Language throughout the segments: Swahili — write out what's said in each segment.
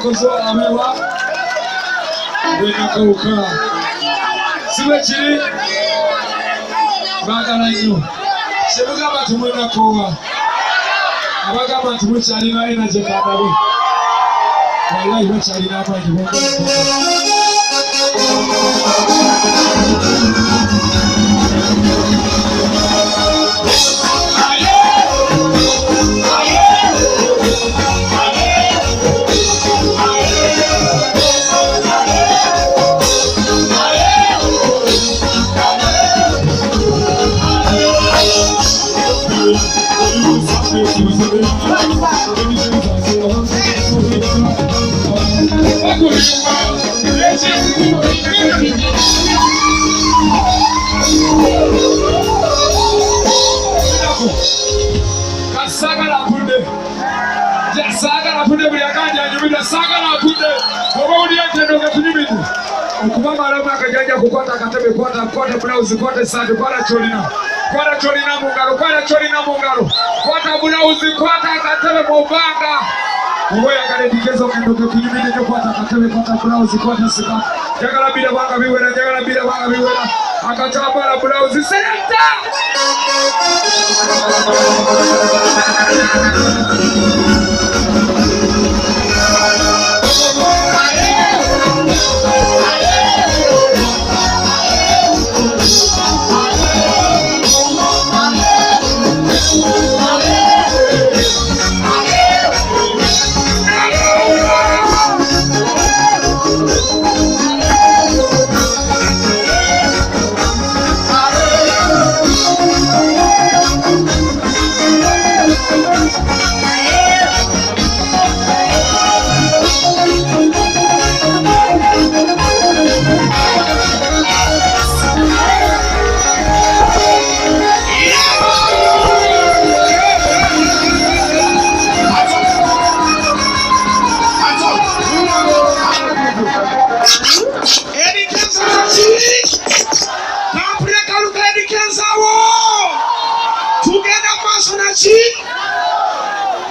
Semyekozo amewa Nakawuuka Semyekozo Baakyankalanya Semugamba tumwena kowa abagamba tumukyalina energy kadabe wallahi bakyalina amaanyi Sagala punde buyakanja nyumida sagala punde obawuli yatendo gatunyumidi okubanga alamu akajanja kukwata akatebe kwata blouse kwata sande kwata cholina mungalo kwata blouse kwata akatebe mubanga oboyagala Eddy Kenzo kendo gatunyumidi nyo kwata akatebe kwata blouse kwata sika jagala bira banga biwera akatambala blouse selecta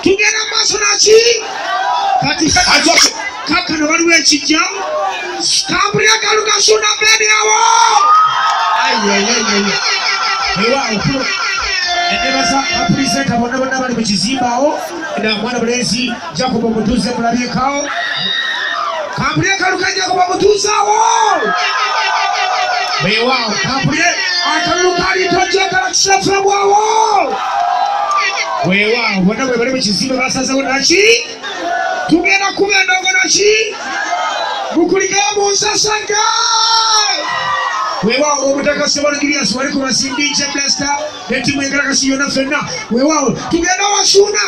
Tugenda maaso naki kati kaka no waliwo ekijja Kampulira kaluka Suuna Ben awo ewaawo endebasa bapulisenta bonna bali mu kizimba awo na mwana bulenzi Jacob Mutuuze mulabyekaawo Kampulira kaluka Jacob Mutuuze awo ewaawo Kampulira akaluka alitojjagala kisafemu awo weewaawo bonna bwe bali mu kizimba basazewo naki tugenda kuba endongo naki mukuligala mu Nsasage weewaawo omutaka Ssemwali Julius wali ku basindinje Blaster n'ettiimu enkalakasi yonna ffenna weewaawo tugenda wa Suuna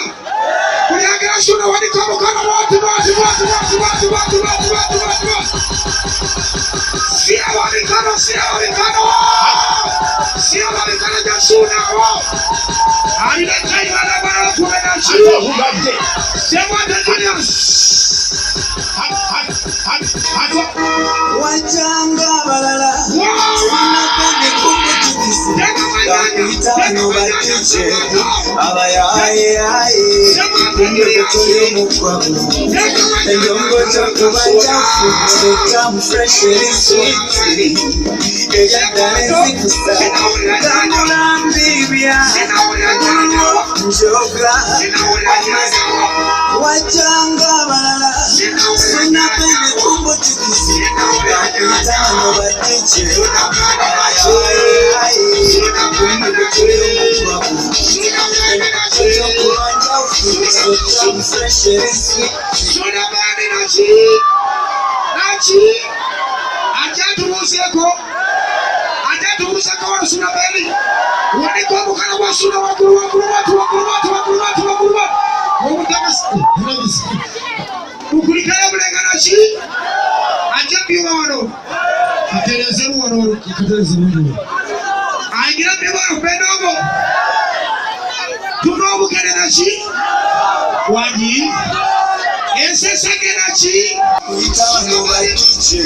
buli agera Suuna waliko omukono siraba mikono gya Suuna awo alina Kayibanda balala kuba naki Ssemwali Julius wajanga balala wanapende kumbukizi bakuyitano batiche abayaye kumbukizi mukwabu endongo kyokubanja futa fresh sweet ejadanezikusa kanulambibya njoga wajanga balala wanapende kumbukizi bakuyitano batiche Suuna Ben naki ajatubuuseko wano Suuna Ben waliko omukana gwa Suuna waggulu mukulikaya bulenga naki ajabyuba wano katerezemu wano katerezemu aingira byuba bendogo tuno obukene naki wangi Nsasage naki Itano batiche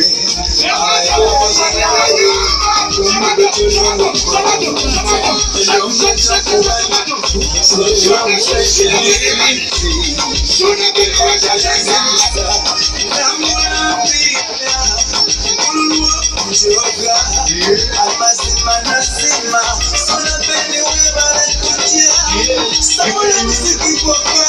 amazima nasima Suuna Ben webale kutya sabula muziki kwaka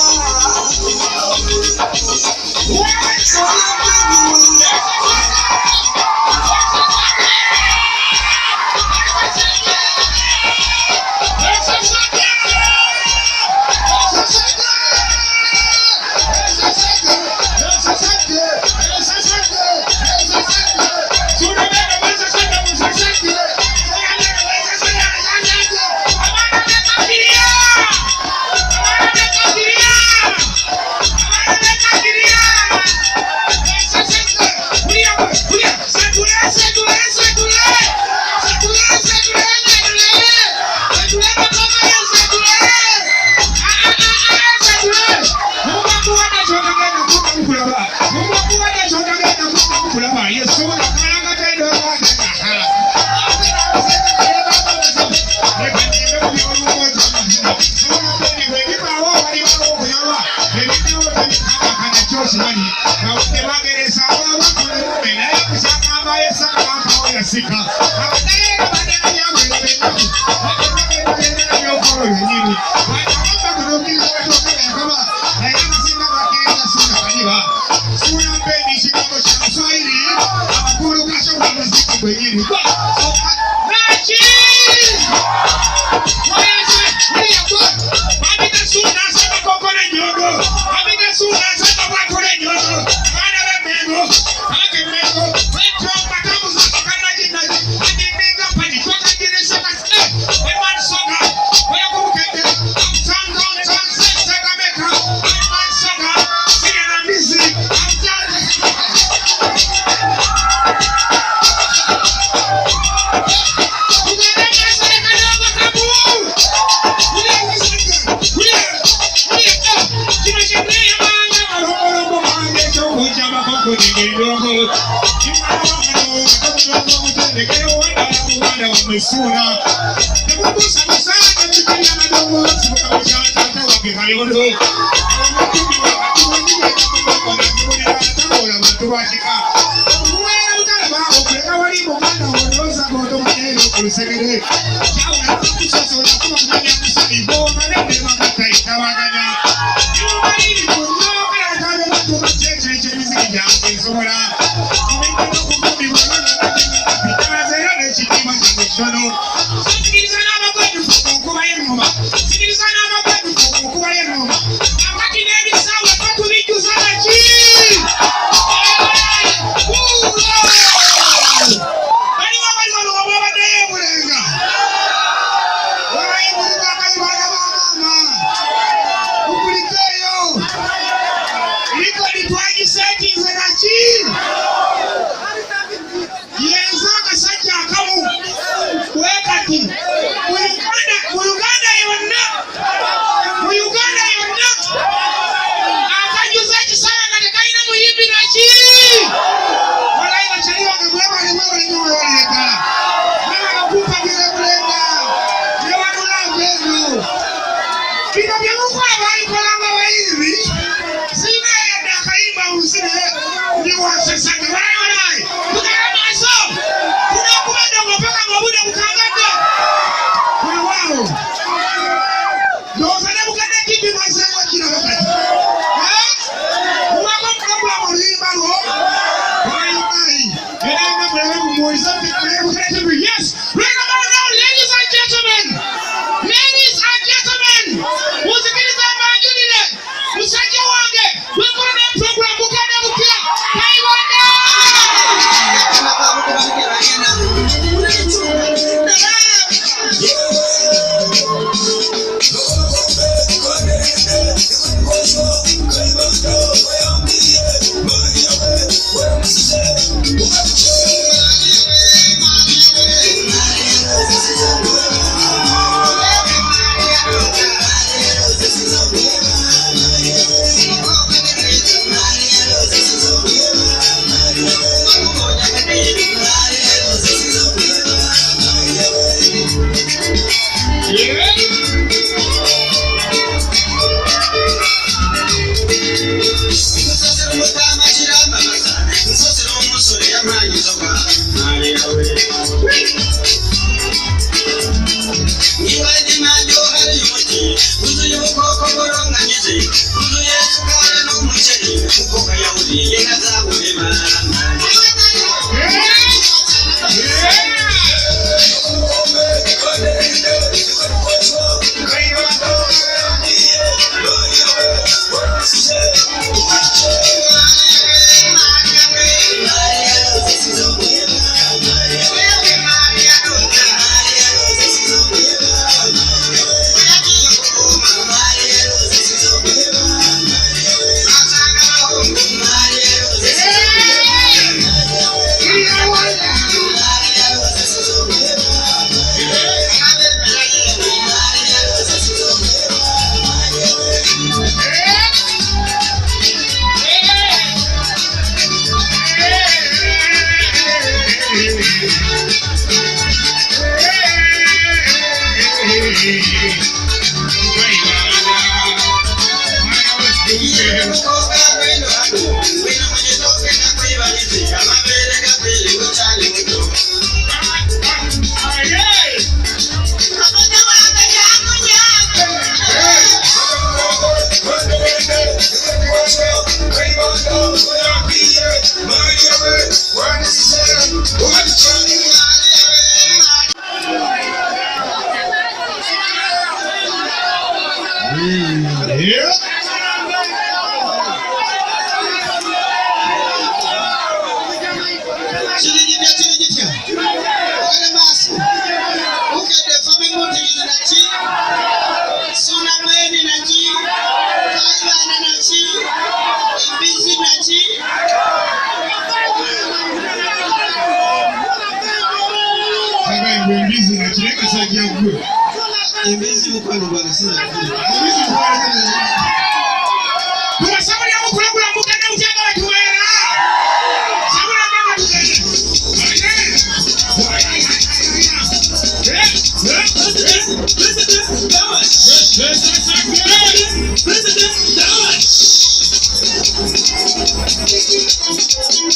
Suuna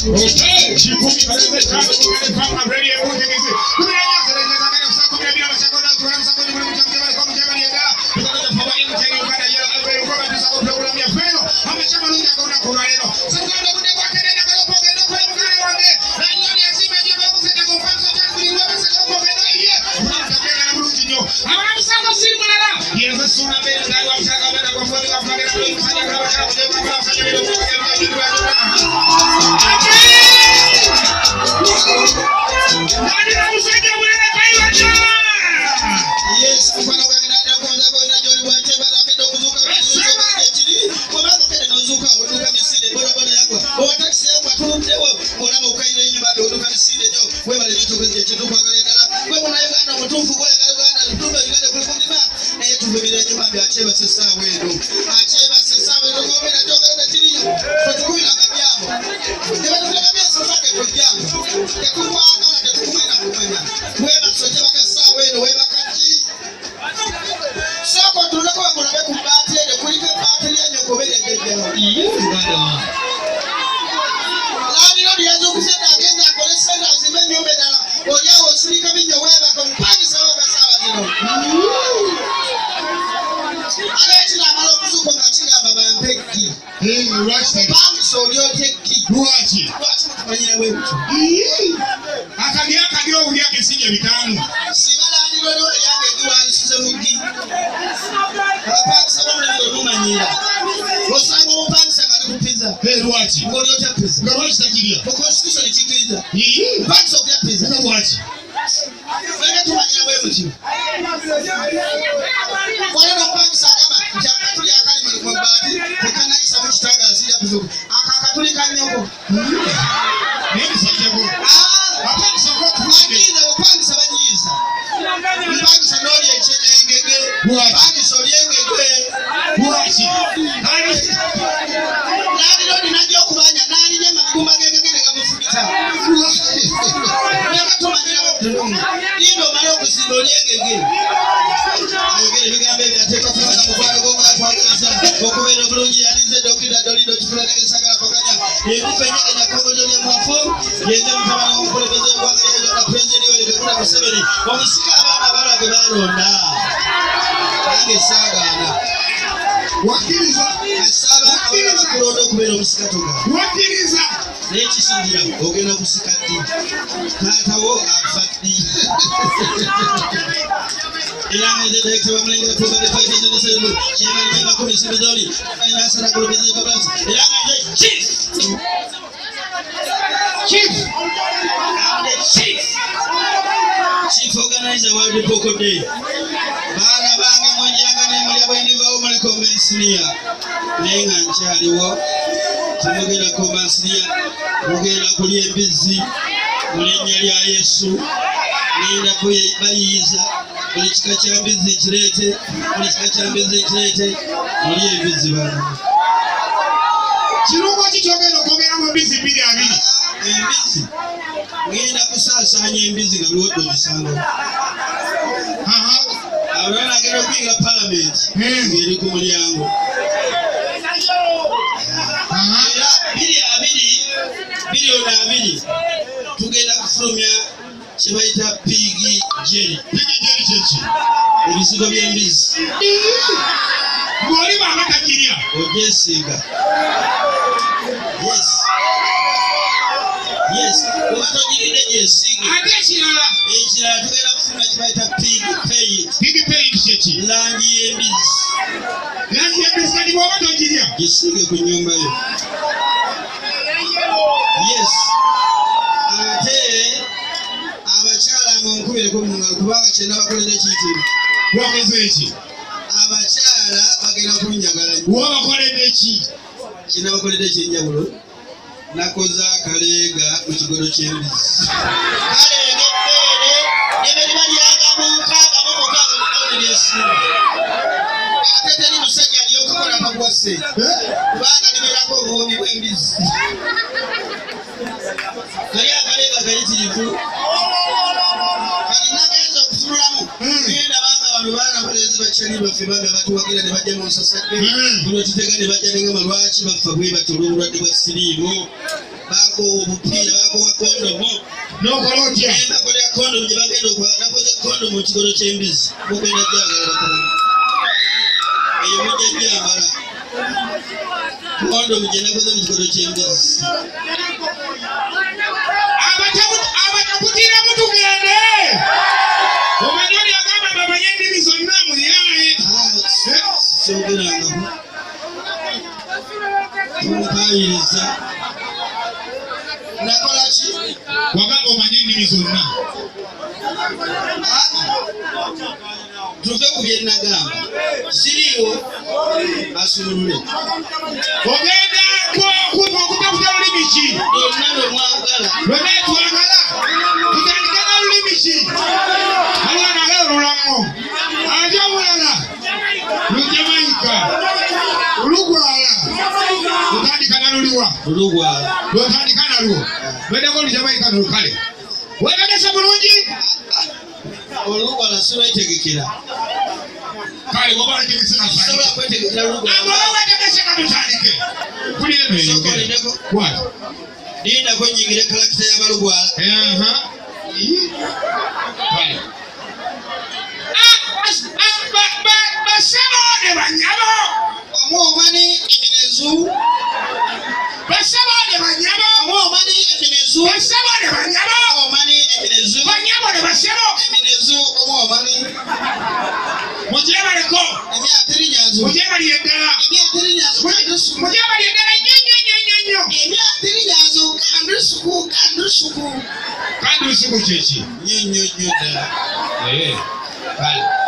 Okay, chikumi kaleze tano kugere kama ready ebuzigizi. Kumenya zelenge zangana kusakubira bya bashakona tuwana sakoni muri mchangema kwa mjema yega. Tukaja power in teni ukana ya abe kwa tusako program ya feno. Amechama lunga kaona kwa leo. Sasa ndo kunde kwa kene na kwa pogeno kwa mkare wange. Na nyoni azime je kwa kusema kwa fanso changu ni wewe sasa kwa pogeno hiye. Unamkabia na mruti nyo. Amana msako simu na la. Yesu Suuna Ben ndio amshaka bana kwa mfano kwa kamera kwa mfanya kama kama kwa mfanya video kwa Yes, mfano kwa kina kwa joli wa chemba na kendo kuzuka kwa bado kenda kuzuka uduka misile bora bora yako wa taxi yako atutewo mbona ukaile nyumba bado uduka misile nyo wewe bali nyoto kwa chetu kwa kale dala wewe mwana Uganda mtufu kwa kale Uganda mtume Uganda kwa kundima na yetu vile nyumba ya chemba sasa wewe achemba sasa wewe kwa mimi natoka na chini kwa tukui na kabiamo ndio tunakabia sasa kwa kabiamo ya kwa kana ya kumena kumena wewe sote wakasa wewe bakati soko tunako ngona be kumbate ne kulike bateri ya nyoko be yegedero Uganda lani lodi yazo kusenda agenda akole senda zimenyo bedala oya osirika binyo wewe kompani sawa basawa zino aleti na malo kuzuko ngatinga baba mpeki right bank so yo teki ruachi manyira wewe akagia ulia kesije bitano sigala ndilo yange giwa nsize mugi bank sababu ndio manyira osango bank sanga kupinza ruachi ngori yote pesa ruachi takiria kwa siku ni tikiriza bank so ya pesa ruachi wewe tumanyira wewe mti kwa hiyo bank sanga tuli akali mwa badi kana isa mchitanga asija kuzuka akakatuli kanyoko nini sajego apani soko kusikiza upandi sabanyiza upandi sanori echenengege upandi soriengege buachi nani lodi najyo kubanya nani nyama kumba ngege ngamufukita neka tumanyira batununga nindo maloko sindoriengege ayogere bigambe byateka kubaza mubalo goma twageza okubera bulungi yalize dokida dolido kifula nagesagala kokanya yebifenyege nyakongo joli mwafo yende mtabana omukulembeze wangere na president wali kakuna Museveni omusika abana balage balonda nange sagana wakiriza asaba abana bakulondo okubera omusika toga wakiriza nekisingira ogenda kusika ddi taatawo afaddi Yang itu dari sebab melengket ke bawah itu di sana. Jangan main aku di sini dulu. Main asal aku di sini bawah. Yang ada chief. Chief organizer World Poker Day. Bana bange mwenjanga ne muli abandi bawo muli conventionia. Nenga nchaliwo. Tumugera conventionia. Mugera kuli embizi. Mulinya lya Yesu. Nenda kuyibayiza. Kuli chika cha mbizi kirete. Kuli chika cha mbizi kirete. Muli embizi bana. Kirungo kikyogera okwogera mu mbizi bbiri abiri. Embizi ngenda kusaasanya embizi nga luwadde ogisango abalala agenda okuyinga palamenti ngeri ku mulyango era biliyoni 2 tugenda kufulumya kyebayita pigi jeri kyeki ebisigo by'embizi ng'oli banga takirya ogyesiiga yes obato girinde gyesiige ate ekirala tugenda kufuna kibayita pig paint kyeki langi y'embizi kati bw'oba togirya gisiige ku nnyumba yo yes ate abakyala munkubireko mu ngalo kubanga kyenda bakolera ekiyitibwa wakoze eki abakyala bagenda kunjagala wabakoledde eki kyenda bakolera ekyenjawulo nakoza akaleega mu kigodo ky'embizi kaleega ebbeere neberiba lyagamunkaaga mumukaaga mukawuli lyesiima ate teri musajja alyokakola akakuwa ssente kubanga liberako obuwoomi bw'embizi kali akaleega kayitirivu kali nagenza okutunulamu genda banga abantu baana balezi bakyali baffe banga batuwagira ne bajja mu Nsasage buno tutega ne bajja nenga malwaki baffe bwe batyo olw'obulwadde bwa siriimu bako obupira bako wa kondomu n'okola otya nakolera kondomu gye bagenda nakoze kondomu mu kigolo ky'embizi mugenda gyagala bakalamu eyo mujja gyambala kondomu gye nakoze mu kigolo ky'embizi abatakutira mutugende omanyi oli agamba bamanye endimi zonna muyaye sogerangako omukayiriza nakolaki wagamba omanye endimi zonna tuve ku bye nagamba siriiwo asumulule ogenda okutafuta lulimi ki lwonna lwe mwagala lwonna twagala tutandika na lulimi ki alwana aga olulamu ate omulala lujamayika olugwala lutandika na luliwa olugwala lwotandika nalwo lwendako olujamayika nolukale wetegese bulungi olugwala silwetegekera kale woba wetegese sobola kwetegekera olugwala wetegese katutandike kulire neyogere kwati lindako nyingire kalakita y'abalugwala basebo ne banyabo omwomani eminezu basebo ne banyabo omwomani eminezu basebo ne banyabo omwomani eminezu banyabo ne basebo eminezu omwomani mujebaleko emyatirinyazu mujebaliye ddala emyatirinyazu mujebaliye ddala nnyo emyatirinyazu kandusuku kandi lusuku kyeki nnyo ddala kale